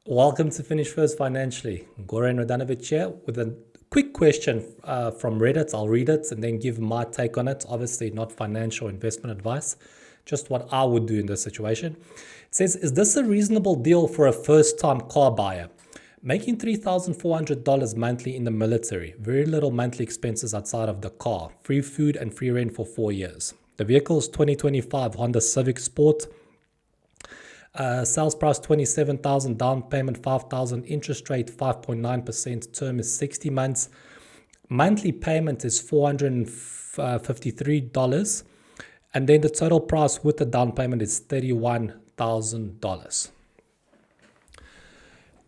Welcome to Finish First Financially. Goran Radanovic here with a quick question from Reddit. I'll read it and then give my take on it. Obviously, not financial investment advice, just what I would do in this situation. It says, is this a reasonable deal for a first-time car buyer? Making $3,400 monthly in the military, very little monthly expenses outside of the car, free food and free rent for 4 years. The vehicle is 2025 Honda Civic Sport. Sales price 27,000, down payment 5,000, interest rate 5.9%, term is 60 months. Monthly payment is $453, and then the total price with the down payment is $31,000.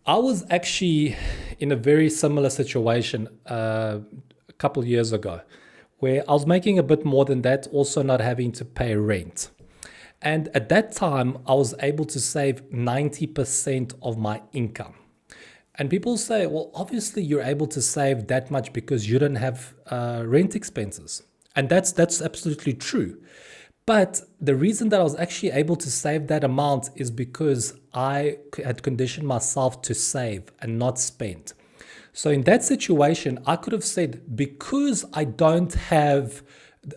I was actually in a very similar situation a couple of years ago, where I was making a bit more than that, also not having to pay rent. And at that time, I was able to save 90% of my income. And people say, well, obviously you're able to save that much because you don't have rent expenses. And that's absolutely true. But the reason that I was actually able to save that amount is because I had conditioned myself to save and not spend. So in that situation, I could have said, because I don't have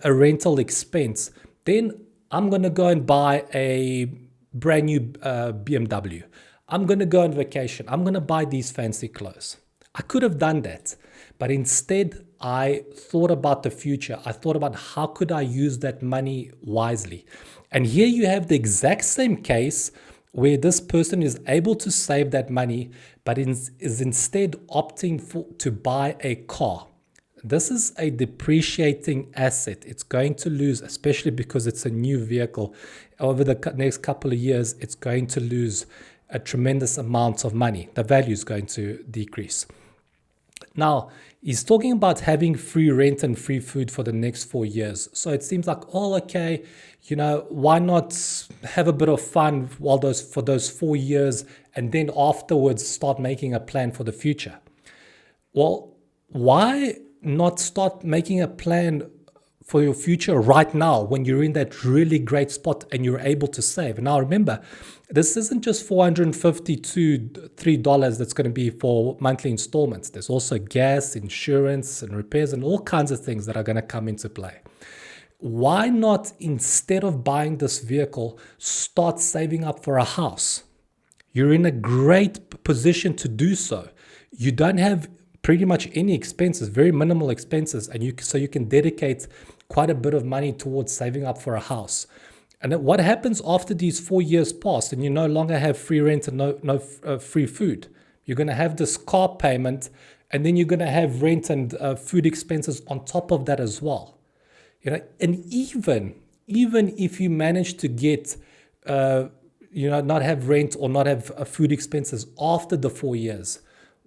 a rental expense, then I'm going to go and buy a brand new BMW. I'm going to go on vacation. I'm going to buy these fancy clothes. I could have done that. But instead, I thought about the future. I thought about how could I use that money wisely. And here you have the exact same case where this person is able to save that money, but is instead opting to buy a car. This is a depreciating asset. It's going to lose, especially because it's a new vehicle. Over the next couple of years, it's going to lose a tremendous amount of money. The value is going to decrease. Now, he's talking about having free rent and free food for the next 4 years. So it seems like, oh, okay, why not have a bit of fun for those 4 years and then afterwards start making a plan for the future? Well, why not start making a plan for your future right now when you're in that really great spot and you're able to save? Now, remember, this isn't just $450 to $3 that's going to be for monthly installments. There's also gas, insurance, and repairs, and all kinds of things that are going to come into play. Why not, instead of buying this vehicle, start saving up for a house? You're in a great position to do so. You don't have pretty much any expenses, very minimal expenses, and so you can dedicate quite a bit of money towards saving up for a house. And then what happens after these 4 years pass and you no longer have free rent and no free food? You're going to have this car payment, and then you're going to have rent and food expenses on top of that as well. And even if you manage to get not have rent or not have food expenses after the 4 years,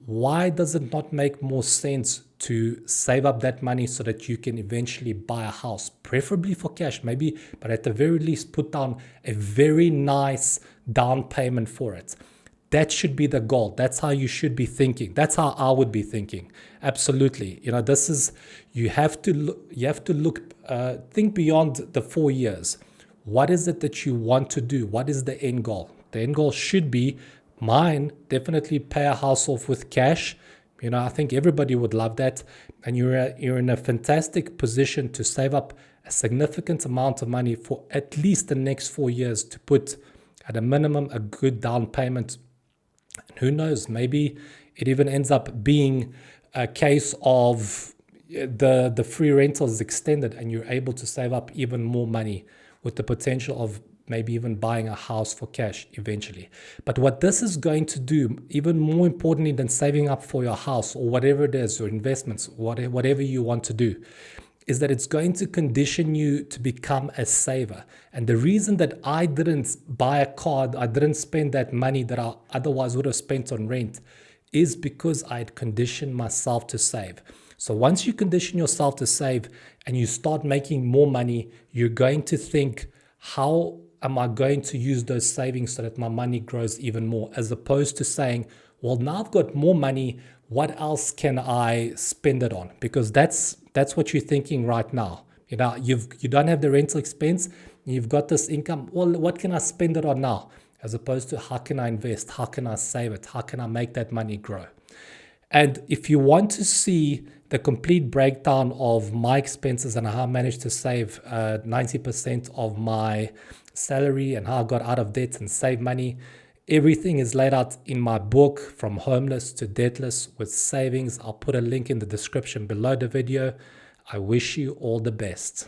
why does it not make more sense to save up that money so that you can eventually buy a house, preferably for cash, maybe, but at the very least put down a very nice down payment for it? That should be the goal. That's how you should be thinking. That's how I would be thinking. Absolutely. This is, you have to look, think beyond the 4 years. What is it that you want to do? What is the end goal? The end goal should be, mine, definitely pay a house off with cash. I think everybody would love that. And you're in a fantastic position to save up a significant amount of money for at least the next 4 years to put at a minimum a good down payment. And who knows, maybe it even ends up being a case of the free rental is extended and you're able to save up even more money with the potential of maybe even buying a house for cash eventually. But what this is going to do, even more importantly than saving up for your house or whatever it is, your investments, whatever you want to do, is that it's going to condition you to become a saver. And the reason that I didn't buy a car, I didn't spend that money that I otherwise would have spent on rent, is because I had conditioned myself to save. So once you condition yourself to save and you start making more money, you're going to think, how am I going to use those savings so that my money grows even more, as opposed to saying, well, now I've got more money, what else can I spend it on? Because that's what you're thinking right now. You don't have the rental expense, you've got this income. Well, what can I spend it on now? as opposed to how can I invest? How can I save it? How can I make that money grow? And if you want to see the complete breakdown of my expenses and how I managed to save 90% of my salary and how I got out of debt and save money, everything is laid out in my book, From Homeless to Debtless with Savings. I'll put a link in the description below the video. I wish you all the best.